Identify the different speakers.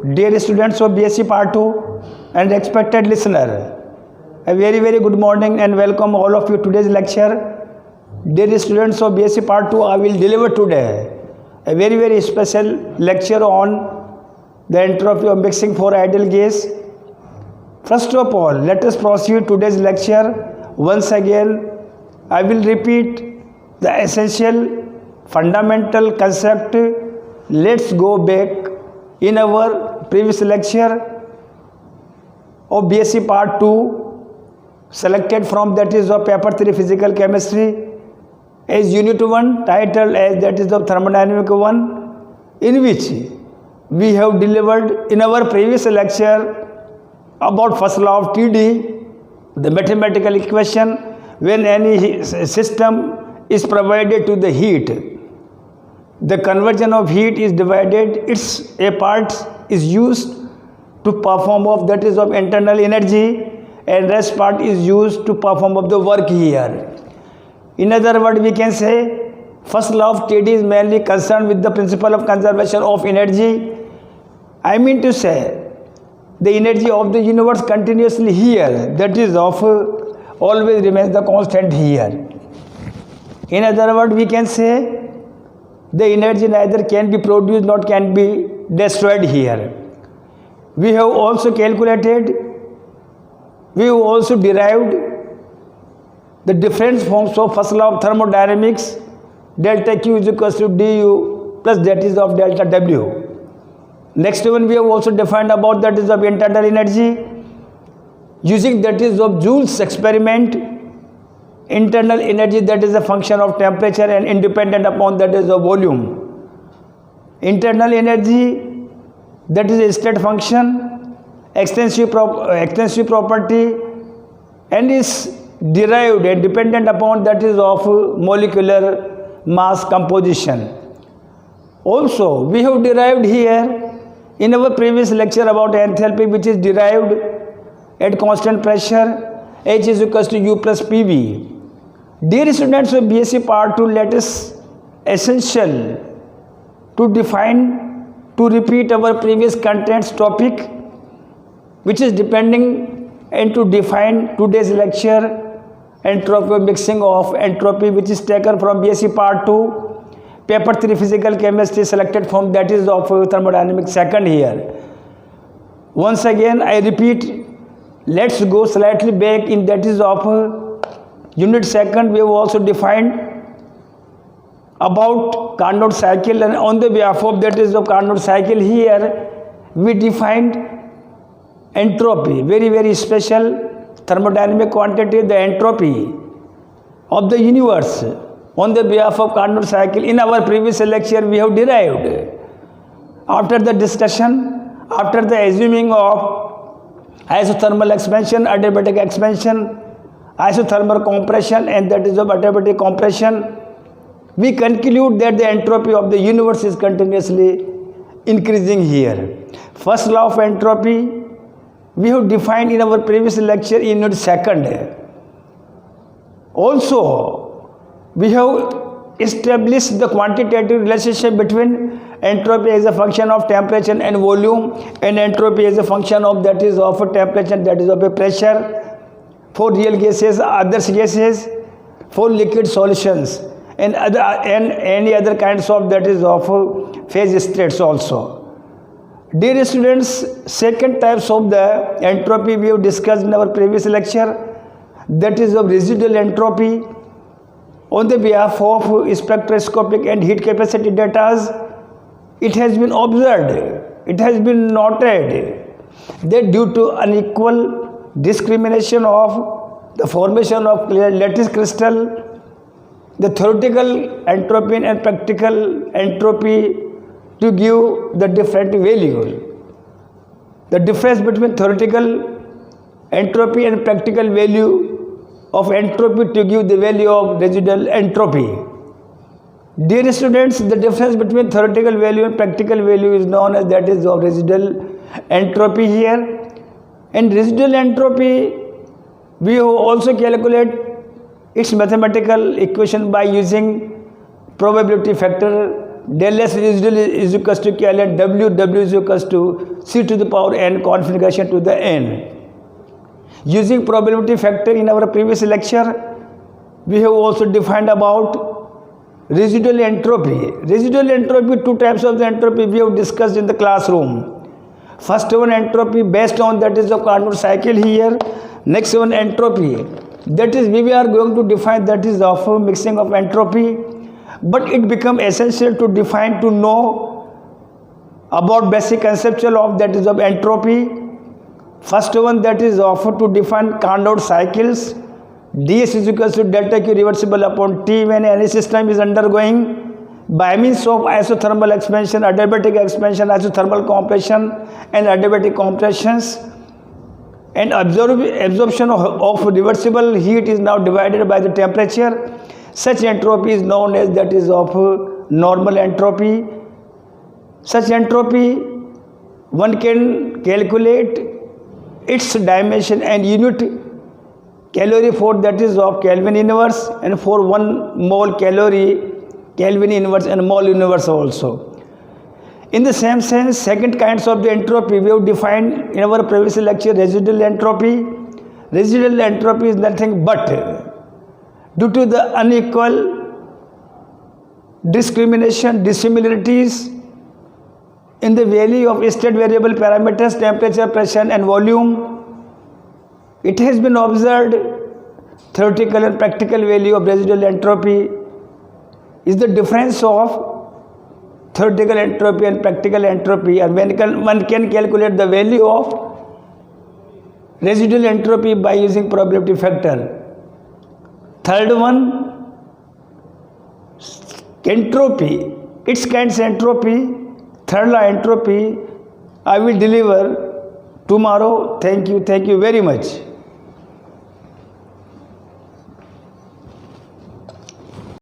Speaker 1: Dear students of BSc Part 2 and respected listener, a very good morning and welcome all of you to today's lecture. Dear students of BSc Part 2, I will deliver today a very special lecture on the entropy of mixing for ideal gas. First of all, let us proceed today's lecture. Once again, I will repeat the essential fundamental concept. Let's go back in our previous lecture of BSc Part 2, selected from that is of Paper 3 Physical Chemistry, as Unit 1 titled as that is of Thermodynamic 1, in which we have delivered in our previous lecture about first law of TD, the mathematical equation when any system is provided to the heat. The conversion of heat is divided, its a part is used to perform of that is of internal energy and rest part is used to perform of the work here. In other words, we can say first law of TD is mainly concerned with the principle of conservation of energy. I mean to say the energy of the universe continuously here, that is of always remains the constant here. In other words, we can say the energy neither can be produced nor can be destroyed here. We have also calculated, we have also derived the different forms of first law of thermodynamics. Delta Q is equal to du plus that is of delta W. Next one, we have also defined about that is of internal energy using that is of Joule's experiment. Internal energy that is a function of temperature and independent upon that is of volume. Internal energy that is a state function, extensive property, and is derived and dependent upon that is of molecular mass composition. Also, we have derived here in our previous lecture about enthalpy, which is derived at constant pressure, H is equal to U plus PV. Dear students of BSc Part 2, let us essential to repeat our previous contents topic, which is depending and to define today's lecture, entropy of mixing of entropy, which is taken from BSc Part 2, Paper 3 Physical Chemistry, selected from that is of Thermodynamics 2nd here. Once again, I repeat, let's go slightly back in that is of Unit 2nd. We have also defined about Carnot cycle, and on the behalf of that is of Carnot cycle here, we defined entropy, very special thermodynamic quantity, the entropy of the universe on the behalf of Carnot cycle. In our previous lecture, we have derived. After the discussion, after the assuming of isothermal expansion, adiabatic expansion, isothermal compression, and that is of adiabatic compression, we conclude that the entropy of the universe is continuously increasing here. First law of entropy we have defined in our previous lecture in Unit 2nd. Also, we have established the quantitative relationship between entropy as a function of temperature and volume, and entropy as a function of that is of a temperature, that is of a pressure, for real gases, other gases, for liquid solutions, and any other kinds of that is of phase states also. Dear students, second types of the entropy we have discussed in our previous lecture, that is of residual entropy. On the behalf of spectroscopic and heat capacity data, it has been observed, it has been noted that due to unequal discrimination of the formation of lattice crystal, the theoretical entropy and practical entropy to give the different value. The difference between theoretical entropy and practical value of entropy to give the value of residual entropy. Dear students, the difference between theoretical value and practical value is known as that is of residual entropy here. And residual entropy, we have also calculate its mathematical equation by using probability factor del S residual is equals to KL and W is equals to C to the power n configuration to the n. Using probability factor in our previous lecture, we have also defined about residual entropy. Residual entropy, two types of the entropy we have discussed in the classroom. First one entropy based on that is the Carnot cycle here. Next one entropy, that is we are going to define that is of mixing of entropy, but it become essential to define to know about basic conceptual of that is of entropy. First one that is offered to define Carnot cycles. ds is equals to delta Q reversible upon T when any system is undergoing by means of isothermal expansion, adiabatic expansion, isothermal compression and adiabatic compressions, and absorption of reversible heat is now divided by the temperature. Such entropy is known as that is of normal entropy. Such entropy one can calculate its dimension and unit calorie for that is of Kelvin inverse, and for 1 mole calorie Kelvin inverse and mole inverse also. In the same sense, second kinds of the entropy we have defined in our previous lecture, residual entropy. Residual entropy is nothing but due to the unequal dissimilarities in the value of state variable parameters, temperature, pressure and volume, it has been observed theoretical and practical value of residual entropy is the difference of theoretical entropy and practical entropy, and one can calculate the value of residual entropy by using probability factor. Third one, entropy, its kinds entropy, third law entropy, I will deliver tomorrow. Thank you very much.